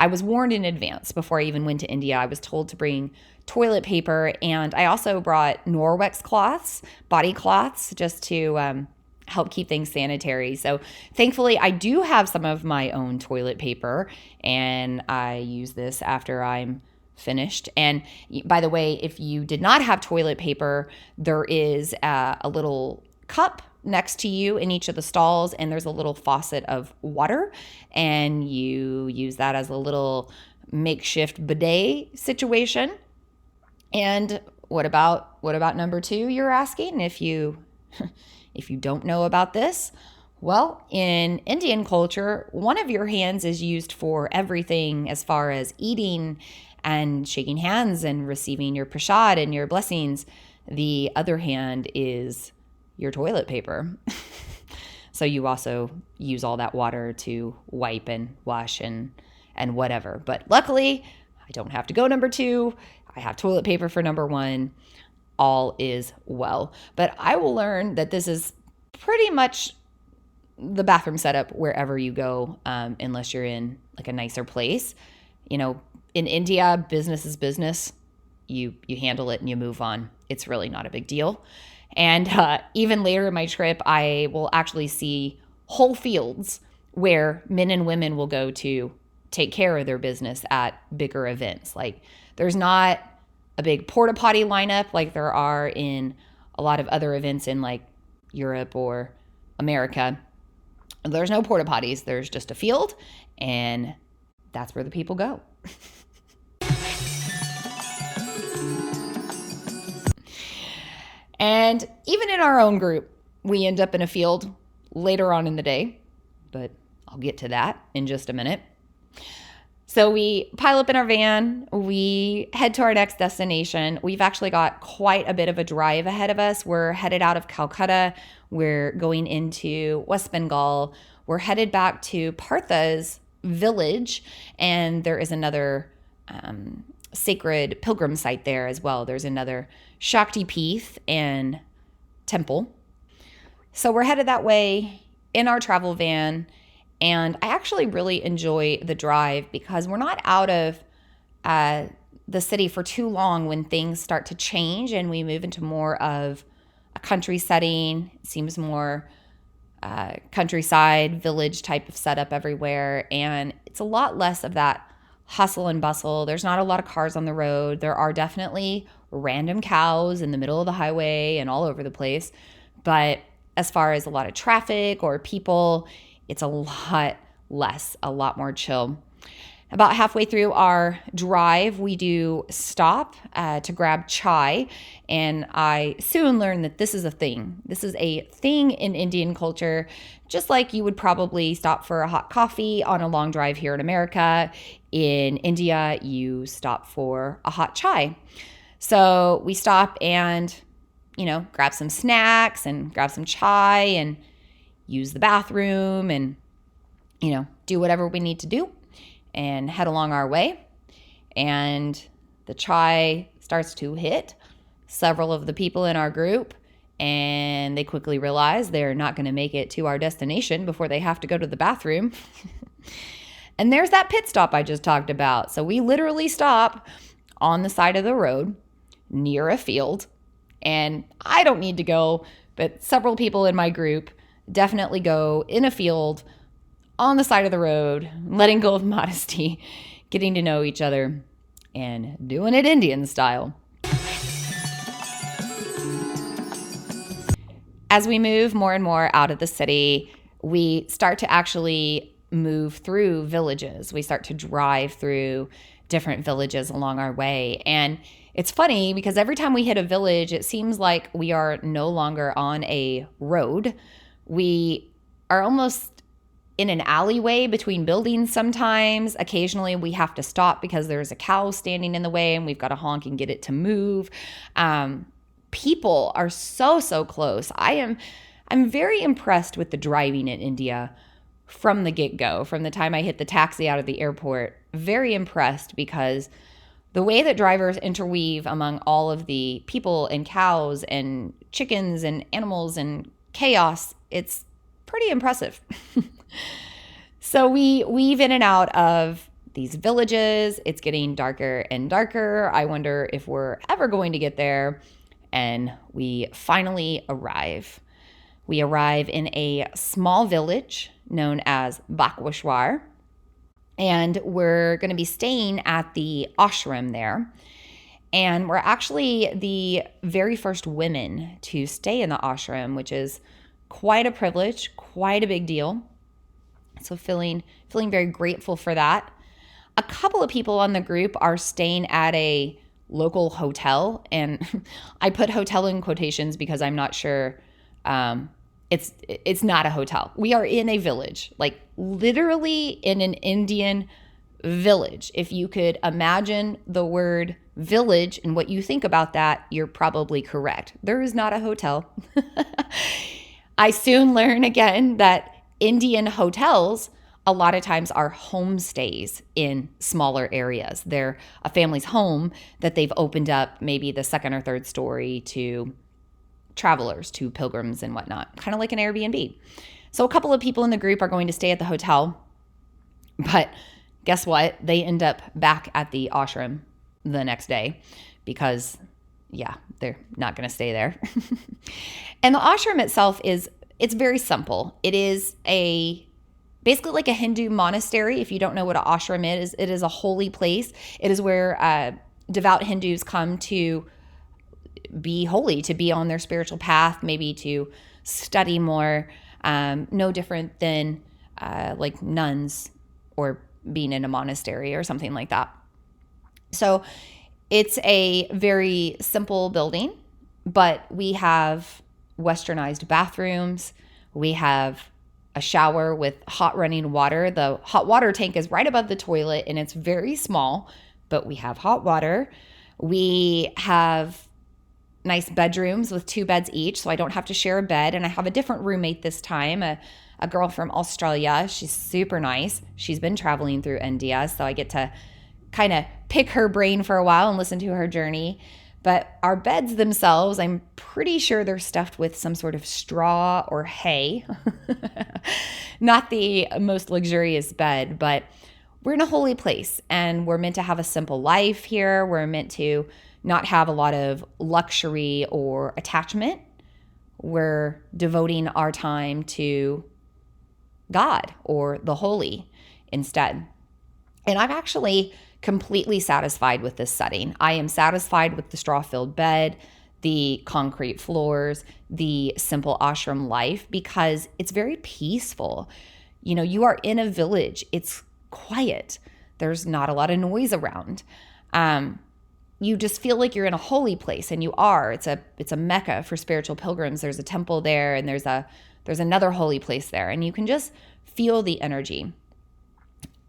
was warned in advance before I even went to India. I was told to bring toilet paper. And I also brought Norwex cloths, body cloths, just to help keep things sanitary. So thankfully, I do have some of my own toilet paper, and I use this after I'm finished. And by the way, if you did not have toilet paper, there is a little cup next to you in each of the stalls, and there's a little faucet of water, and you use that as a little makeshift bidet situation. And what about number 2, you're asking? If you don't know about this, well, in Indian culture, one of your hands is used for everything as far as eating and shaking hands and receiving your prasad and your blessings. The other hand is your toilet paper. So you also use all that water to wipe and wash and whatever. But luckily, I don't have to go number 2. I have toilet paper for number 1. All is well. But I will learn that this is pretty much the bathroom setup wherever you go, unless you're in like a nicer place. In India, business is business. You handle it and you move on. It's really not a big deal. And even later in my trip, I will actually see whole fields where men and women will go to take care of their business at bigger events. Like, there's not a big porta potty lineup like there are in a lot of other events in like Europe or America. There's no porta potties. There's just a field, and that's where the people go. And even in our own group, we end up in a field later on in the day, but I'll get to that in just a minute. So we pile up in our van, we head to our next destination. We've actually got quite a bit of a drive ahead of us. We're headed out of Kolkata. We're going into West Bengal. We're headed back to Partha's village, and there is another sacred pilgrim site there as well. There's another Adyapeeth and temple. So we're headed that way in our travel van. And I actually really enjoy the drive because we're not out of the city for too long when things start to change and we move into more of a country setting. It seems more countryside, village type of setup everywhere. And it's a lot less of that hustle and bustle. There's not a lot of cars on the road. There are definitely random cows in the middle of the highway and all over the place. But as far as a lot of traffic or people, it's a lot less, a lot more chill. About halfway through our drive, we do stop to grab chai, and I soon learned that this is a thing. This is a thing in Indian culture, just like you would probably stop for a hot coffee on a long drive here in America. In India, you stop for a hot chai. So we stop and, grab some snacks and grab some chai and use the bathroom and, do whatever we need to do and head along our way. And the chai starts to hit several of the people in our group, and they quickly realize they're not going to make it to our destination before they have to go to the bathroom. And there's that pit stop I just talked about. So we literally stop on the side of the road near a field, and I don't need to go, but several people in my group definitely go in a field on the side of the road, letting go of modesty, getting to know each other, and doing it Indian style. As we move more and more out of the city, we start to actually move through villages. We start to drive through different villages along our way. And it's funny because every time we hit a village, it seems like we are no longer on a road. We are almost in an alleyway between buildings sometimes. Occasionally we have to stop because there's a cow standing in the way and we've got to honk and get it to move. People are so close. I'm very impressed with the driving in India from the get-go, from the time I hit the taxi out of the airport. Very impressed because the way that drivers interweave among all of the people and cows and chickens and animals and chaos, it's pretty impressive. So we weave in and out of these villages. It's getting darker and darker. I wonder if we're ever going to get there. And we finally arrive. We arrive in a small village known as Bakreswar. And we're going to be staying at the ashram there. And we're actually the very first women to stay in the ashram, which is quite a privilege, quite a big deal. So feeling very grateful for that. A couple of people on the group are staying at a local hotel, and I put hotel in quotations because I'm not sure. It's not a hotel. We are in a village, like literally in an Indian village. If you could imagine the word village and what you think about that, you're probably correct. There is not a hotel. I soon learn again that Indian hotels a lot of times are homestays in smaller areas. They're a family's home that they've opened up, maybe the second or third story, to travelers, to pilgrims and whatnot, kind of like an Airbnb. So a couple of people in the group are going to stay at the hotel, but guess what? They end up back at the ashram the next day because, yeah, they're not going to stay there. And the ashram itself it's very simple. It is basically like a Hindu monastery. If you don't know what an ashram is, it is a holy place. It is where devout Hindus come to be holy, to be on their spiritual path, maybe to study more. No different than like nuns or being in a monastery or something like that. So it's a very simple building, but we have westernized bathrooms. We have a shower with hot running water. The hot water tank is right above the toilet and it's very small, but we have hot water. We have nice bedrooms with 2 beds each, so I don't have to share a bed. And I have a different roommate this time, a girl from Australia. She's super nice. She's been traveling through India, so I get to kind of pick her brain for a while and listen to her journey. But our beds themselves, I'm pretty sure they're stuffed with some sort of straw or hay. Not the most luxurious bed, but we're in a holy place and we're meant to have a simple life here. We're meant to not have a lot of luxury or attachment. We're devoting our time to God or the holy instead. And I'm actually completely satisfied with this setting. I am satisfied with the straw-filled bed, the concrete floors, the simple ashram life, because it's very peaceful. You know, you are in a village. It's quiet. There's not a lot of noise around. You just feel like you're in a holy place, and you are. It's a mecca for spiritual pilgrims. There's a temple there, and there's another holy place there, and you can just feel the energy.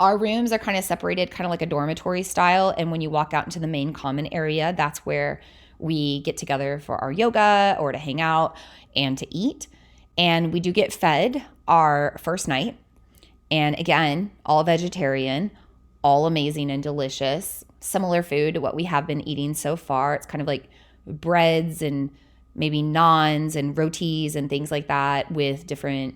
Our rooms are kind of separated, kind of like a dormitory style. And when you walk out into the main common area, that's where we get together for our yoga or to hang out and to eat. And we do get fed our first night. And again, all vegetarian, all amazing and delicious. Similar food to what we have been eating so far. It's kind of like breads and maybe naans and rotis and things like that with different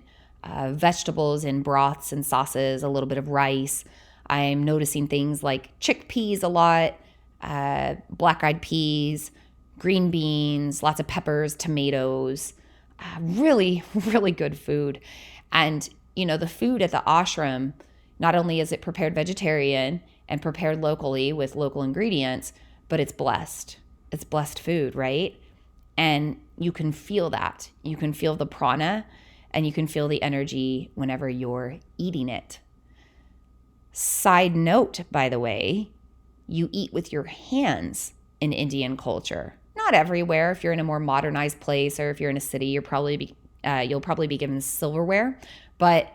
vegetables and broths and sauces, a little bit of rice. I'm noticing things like chickpeas a lot, black-eyed peas, green beans, lots of peppers, tomatoes, really, really good food. And, you know, the food at the ashram, not only is it prepared vegetarian and prepared locally with local ingredients, but it's blessed. It's blessed food, right? And you can feel that. You can feel the prana, and you can feel the energy whenever you're eating it. Side note, by the way, you eat with your hands in Indian culture. Not everywhere. If you're in a more modernized place or if you're in a city, you'll probably be given silverware. But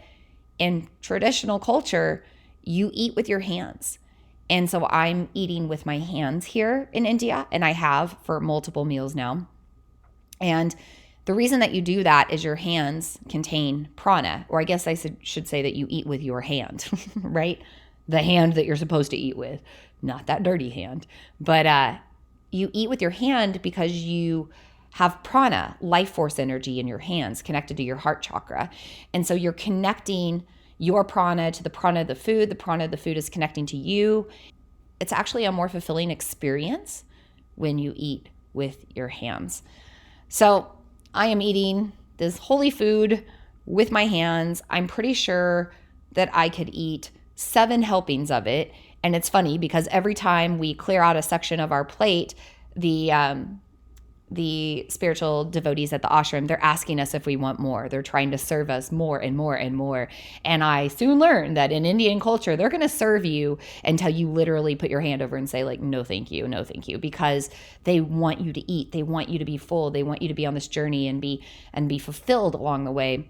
in traditional culture, you eat with your hands. And so I'm eating with my hands here in India, and I have for multiple meals now. And the reason that you do that is your hands contain prana, or I guess I should say that you eat with your hand, right? The hand that you're supposed to eat with, not that dirty hand. But you eat with your hand because you have prana, life force energy in your hands connected to your heart chakra. And so you're connecting your prana to the prana of the food. The prana of the food is connecting to you. It's actually a more fulfilling experience when you eat with your hands. So I am eating this holy food with my hands. I'm pretty sure that I could eat 7 helpings of it. And it's funny because every time we clear out a section of our plate, the spiritual devotees at the ashram, they're asking us if we want more. They're trying to serve us more and more and more. And I soon learned that in Indian culture, they're going to serve you until you literally put your hand over and say like, no, thank you, because they want you to eat. They want you to be full. They want you to be on this journey and be fulfilled along the way.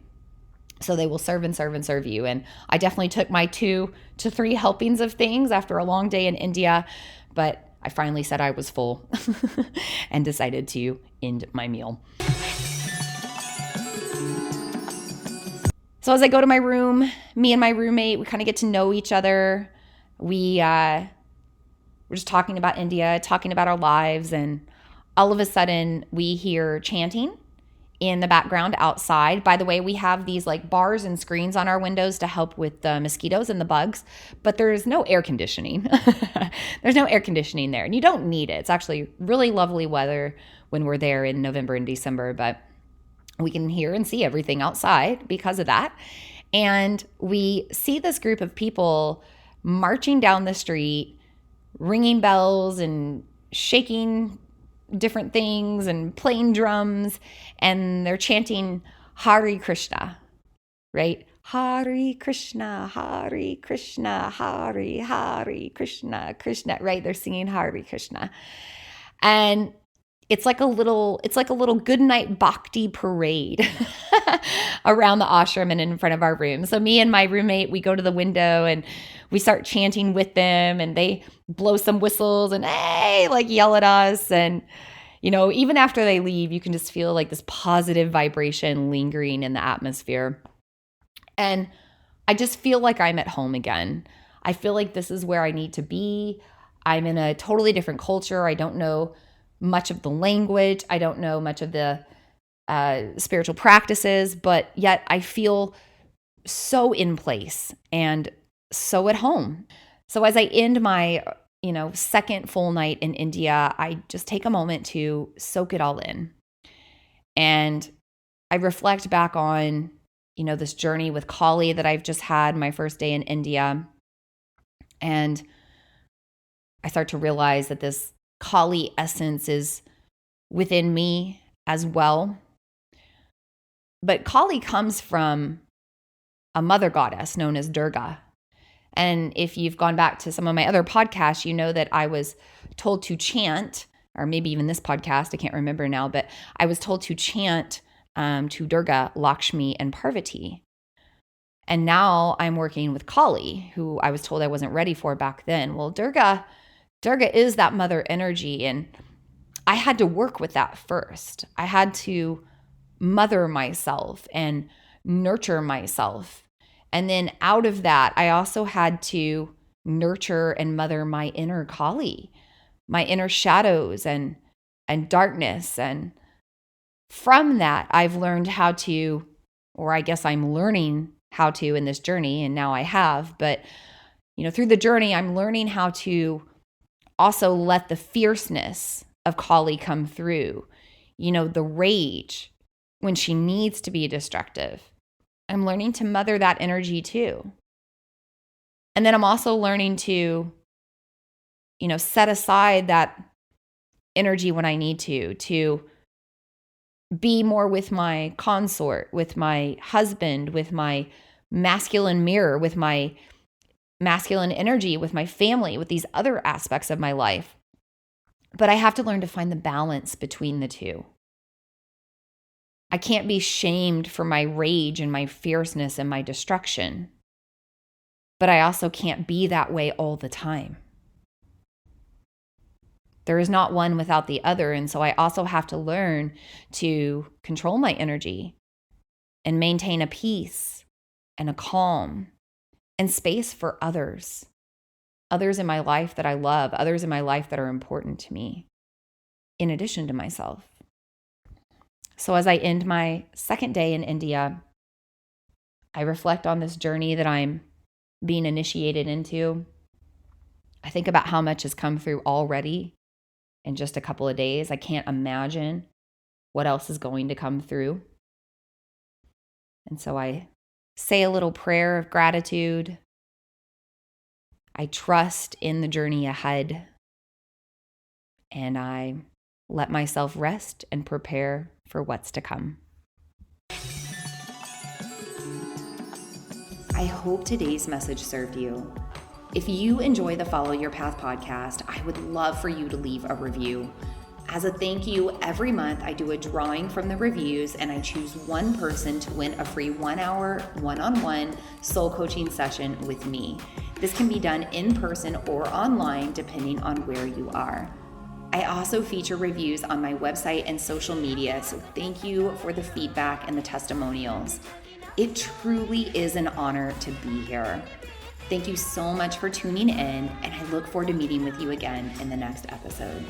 So they will serve and serve and serve you. And I definitely took my 2 to 3 helpings of things after a long day in India, but I finally said I was full and decided to end my meal. So as I go to my room, me and my roommate, we kind of get to know each other. We're just talking about India, talking about our lives, and all of a sudden we hear chanting in the background outside. By the way, we have these like bars and screens on our windows to help with the mosquitoes and the bugs, but there's no air conditioning. There's no air conditioning there, and you don't need it. It's actually really lovely weather when we're there in November and December, but we can hear and see everything outside because of that. And we see this group of people marching down the street, ringing bells and shaking different things and playing drums, and they're chanting Hare Krishna, right? Hare Krishna, Hare Krishna, Hare Hare Krishna, Krishna, right? They're singing Hare Krishna. And it's like a little good night bhakti parade around the ashram and in front of our room. So me and my roommate, we go to the window and we start chanting with them, and they blow some whistles and hey, like yell at us. And, you know, even after they leave, you can just feel like this positive vibration lingering in the atmosphere. And I just feel like I'm at home again. I feel like this is where I need to be. I'm in a totally different culture. I don't know much of the language. I don't know much of the spiritual practices, but yet I feel so in place and so at home. So as I end my, second full night in India, I just take a moment to soak it all in. And I reflect back on, this journey with Kali that I've just had my first day in India. And I start to realize that this Kali essence is within me as well. But Kali comes from a mother goddess known as Durga. And if you've gone back to some of my other podcasts, you know that I was told to chant, or maybe even this podcast, I can't remember now, but I was told to chant to Durga, Lakshmi, and Parvati. And now I'm working with Kali, who I was told I wasn't ready for back then. Well, Durga is that mother energy, and I had to work with that first. I had to mother myself and nurture myself. And then out of that, I also had to nurture and mother my inner Kali, my inner shadows and darkness. And from that, I've learned how to, or I guess I'm learning how to in this journey, and now I have, but through the journey, I'm learning how to also let the fierceness of Kali come through, the rage when she needs to be destructive. I'm learning to mother that energy too. And then I'm also learning to, set aside that energy when I need to be more with my consort, with my husband, with my masculine mirror, with my masculine energy, with my family, with these other aspects of my life. But I have to learn to find the balance between the two. I can't be shamed for my rage and my fierceness and my destruction. but I also can't be that way all the time. There is not one without the other. And so I also have to learn to control my energy and maintain a peace and a calm and space for others in my life that I love, others in my life that are important to me, in addition to myself. So as I end my second day in India, I reflect on this journey that I'm being initiated into. I think about how much has come through already in just a couple of days. I can't imagine what else is going to come through. And so I say a little prayer of gratitude. I trust in the journey ahead. And I let myself rest and prepare for what's to come. I hope today's message served you. If you enjoy the Follow Your Path podcast, I would love for you to leave a review. As a thank you, every month I do a drawing from the reviews and I choose one person to win a free 1-hour one-on-one soul coaching session with me. This can be done in person or online depending on where you are. I also feature reviews on my website and social media, so thank you for the feedback and the testimonials. It truly is an honor to be here. Thank you so much for tuning in, and I look forward to meeting with you again in the next episode.